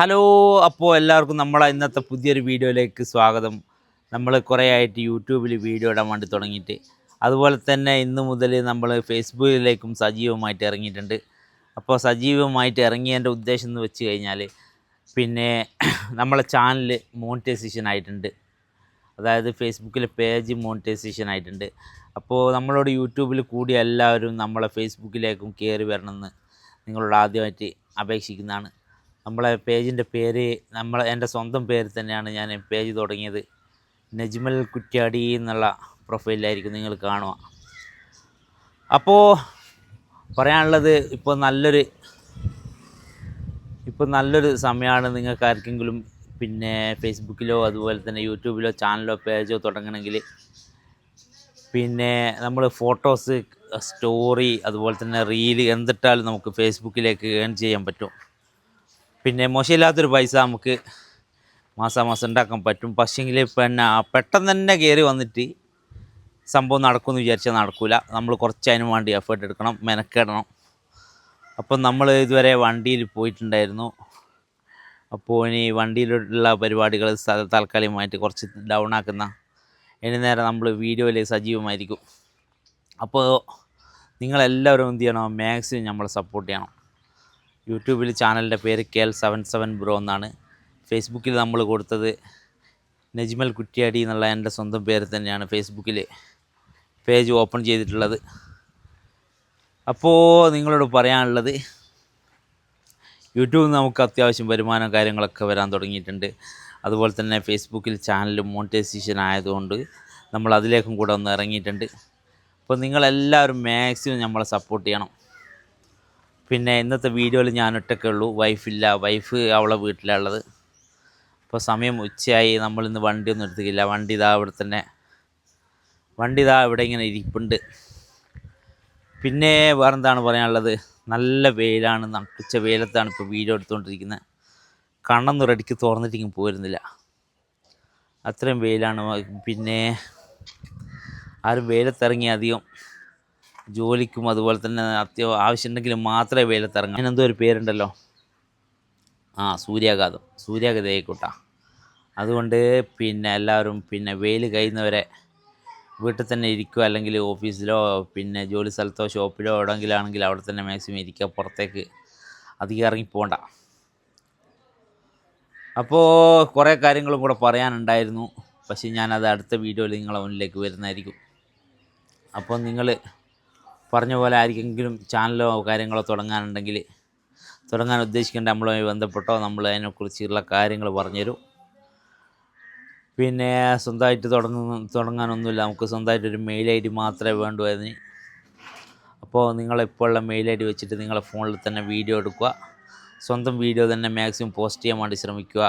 Hello, അപ്പോൾ എല്ലാവർക്കും നമ്മളെ ഇന്നത്തെ പുതിയൊരു വീഡിയോയിലേക്ക് സ്വാഗതം. നമ്മൾ കുറേ ആയിട്ട് യൂട്യൂബിൽ വീഡിയോ ഇടാൻ വേണ്ടി തുടങ്ങിയിട്ട്, അതുപോലെ തന്നെ ഇന്ന് മുതൽ നമ്മൾ ഫേസ്ബുക്കിലേക്കും സജീവമായിട്ട് ഇറങ്ങിയിട്ടുണ്ട്. അപ്പോൾ സജീവമായിട്ട് ഇറങ്ങിയതിൻ്റെ ഉദ്ദേശം എന്ന് വെച്ച് കഴിഞ്ഞാൽ, പിന്നെ നമ്മളെ ചാനൽ മോണിറ്റൈസേഷൻ ആയിട്ടുണ്ട്. അതായത് ഫേസ്ബുക്കിലെ പേജ് മോണിറ്റൈസേഷൻ ആയിട്ടുണ്ട്. അപ്പോൾ നമ്മളോട് യൂട്യൂബിൽ കൂടി എല്ലാവരും നമ്മളെ ഫേസ്ബുക്കിലേക്കും കയറി വരണമെന്ന് നിങ്ങളോട് ആദ്യമായിട്ട് അപേക്ഷിക്കുന്നതാണ്. നമ്മളെ പേജിൻ്റെ പേര് എൻ്റെ സ്വന്തം പേര് തന്നെയാണ് ഞാൻ പേജ് തുടങ്ങിയത്. നജ്മൽ കുറ്റ്യാടി എന്നുള്ള പ്രൊഫൈലിലായിരിക്കും നിങ്ങൾ കാണുക. അപ്പോൾ പറയാനുള്ളത് ഇപ്പോൾ നല്ലൊരു സമയമാണ്. നിങ്ങൾക്ക് ആർക്കെങ്കിലും പിന്നെ ഫേസ്ബുക്കിലോ അതുപോലെ തന്നെ യൂട്യൂബിലോ ചാനലോ പേജോ തുടങ്ങണമെങ്കിൽ, പിന്നെ നമ്മൾ ഫോട്ടോസ്, സ്റ്റോറി, അതുപോലെ തന്നെ റീല് എന്തിട്ടാലും നമുക്ക് ഫേസ്ബുക്കിലേക്ക് ഏൺ ചെയ്യാൻ പറ്റും. പിന്നെ മോശമില്ലാത്തൊരു പൈസ നമുക്ക് മാസം ഉണ്ടാക്കാൻ പറ്റും. പക്ഷേങ്കിൽ പിന്നെ പെട്ടെന്ന് തന്നെ കയറി വന്നിട്ട് സംഭവം നടക്കുമെന്ന് വിചാരിച്ചാൽ നടക്കില്ല. നമ്മൾ കുറച്ച് അതിന് വേണ്ടി എഫേർട്ട് എടുക്കണം, മെനക്കെടണം. അപ്പം നമ്മൾ ഇതുവരെ വണ്ടിയിൽ പോയിട്ടുണ്ടായിരുന്നു. അപ്പോൾ ഇനി വണ്ടിയിലുള്ള പരിപാടികൾ താൽക്കാലികമായിട്ട് കുറച്ച് ഡൗൺ ആക്കുന്ന, ഇനി നേരെ നമ്മൾ വീഡിയോയിൽ സജീവമായിരിക്കും. അപ്പോൾ നിങ്ങളെല്ലാവരും എന്ത് ചെയ്യണം, മാക്സിമം നമ്മളെ സപ്പോർട്ട് ചെയ്യണം. യൂട്യൂബിൽ ചാനലിൻ്റെ പേര് KL77 ബ്രോ എന്നാണ്. ഫേസ്ബുക്കിൽ നമ്മൾ കൊടുത്തത് നജ്മൽ കുറ്റ്യാടി എന്നുള്ള എൻ്റെ സ്വന്തം പേര് തന്നെയാണ് ഫേസ്ബുക്കിൽ പേജ് ഓപ്പൺ ചെയ്തിട്ടുള്ളത്. അപ്പോൾ നിങ്ങളോട് പറയാനുള്ളത്, യൂട്യൂബിൽ നമുക്ക് അത്യാവശ്യം വരുമാനം കാര്യങ്ങളൊക്കെ വരാൻ തുടങ്ങിയിട്ടുണ്ട്. അതുപോലെ തന്നെ ഫേസ്ബുക്കിൽ ചാനൽ മോണിറ്റൈസേഷൻ ആയതുകൊണ്ട് നമ്മൾ അതിലേക്കും കൂടെ ഒന്ന് ഇറങ്ങിയിട്ടുണ്ട്. അപ്പോൾ നിങ്ങളെല്ലാവരും മാക്സിമം നമ്മളെ സപ്പോർട്ട് ചെയ്യണം. പിന്നെ ഇന്നത്തെ വീഡിയോയിൽ ഞാൻ ഒറ്റയ്ക്കേ ഉള്ളൂ, വൈഫില്ല. വൈഫ് അവളെ വീട്ടിലാണ് ഉള്ളത്. അപ്പോൾ സമയം ഉച്ചയായി. നമ്മളിന്ന് വണ്ടിയൊന്നും എടുത്തിട്ടില്ല. വണ്ടി ഇതാ ഇവിടെ ഇങ്ങനെ ഇരിപ്പുണ്ട്. പിന്നെ വേറെന്താണ് പറയാനുള്ളത്, നല്ല വെയിലാണ്. നട്ടുച്ച വെയിലത്താണ് ഇപ്പോൾ വീഡിയോ എടുത്തുകൊണ്ടിരിക്കുന്നത്. കണ്ണൊന്നും തുറന്നിട്ടിങ്ങനെ പോരുന്നില്ല, അത്രയും വെയിലാണ്. പിന്നെ ആരും വെയിലത്തിറങ്ങി അധികം ജോലിക്കും അതുപോലെ തന്നെ ആവശ്യമുണ്ടെങ്കിൽ മാത്രമേ വെയിലത്തിറങ്ങാം. അതിനെന്തോ ഒരു പേരുണ്ടല്ലോ, സൂര്യാഘാതം ആയിക്കോട്ടെ. അതുകൊണ്ട് പിന്നെ എല്ലാവരും പിന്നെ വെയിൽ കഴിയുന്നവരെ വീട്ടിൽ തന്നെ ഇരിക്കുക, അല്ലെങ്കിൽ ഓഫീസിലോ പിന്നെ ജോലി സ്ഥലത്തോ ഷോപ്പിലോ എവിടെയെങ്കിലാണെങ്കിൽ അവിടെ തന്നെ മാക്സിമം ഇരിക്കുക. പുറത്തേക്ക് അധികം ഇറങ്ങി പോകണ്ട. അപ്പോൾ കുറേ കാര്യങ്ങളും കൂടെ പറയാനുണ്ടായിരുന്നു, പക്ഷേ ഞാനത് അടുത്ത വീഡിയോയിൽ നിങ്ങളെ മുന്നിലേക്ക് വരുന്നതായിരിക്കും. അപ്പോൾ നിങ്ങൾ പറഞ്ഞ പോലെ ആർക്കെങ്കിലും ചാനലോ കാര്യങ്ങളോ തുടങ്ങാൻ ഉദ്ദേശിക്കേണ്ട നമ്മളുമായി ബന്ധപ്പെട്ടോ, നമ്മൾ അതിനെക്കുറിച്ചുള്ള കാര്യങ്ങൾ പറഞ്ഞുതരും. പിന്നെ സ്വന്തമായിട്ട് തുടങ്ങാനൊന്നുമില്ല, നമുക്ക് സ്വന്തമായിട്ടൊരു മെയിൽ ID മാത്രമേ വേണ്ടൂ അതിന്. അപ്പോൾ നിങ്ങളിപ്പോഴുള്ള മെയിൽ ID വെച്ചിട്ട് നിങ്ങളെ ഫോണിൽ തന്നെ വീഡിയോ എടുക്കുക. സ്വന്തം വീഡിയോ തന്നെ മാക്സിമം പോസ്റ്റ് ചെയ്യാൻ വേണ്ടി ശ്രമിക്കുക.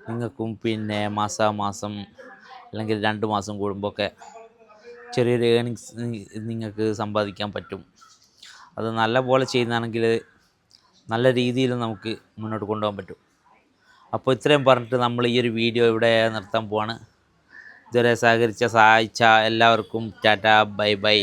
നിങ്ങൾക്കും പിന്നെ മാസം അല്ലെങ്കിൽ 2 മാസം കൂടുമ്പോഴൊക്കെ ചെറിയൊരു ഏണിങ്സ് നിങ്ങൾക്ക് സമ്പാദിക്കാൻ പറ്റും. അത് നല്ല പോലെ ചെയ്യുന്നതാണെങ്കിൽ നല്ല രീതിയിൽ നമുക്ക് മുന്നോട്ട് കൊണ്ടുപോകാൻ പറ്റും. അപ്പോൾ ഇത്രയും പറഞ്ഞിട്ട് നമ്മൾ ഈ ഒരു വീഡിയോ ഇവിടെ നിർത്താൻ പോവാണ്. ഇതുവരെ സഹായിച്ച എല്ലാവർക്കും ടാറ്റ, ബൈ ബൈ.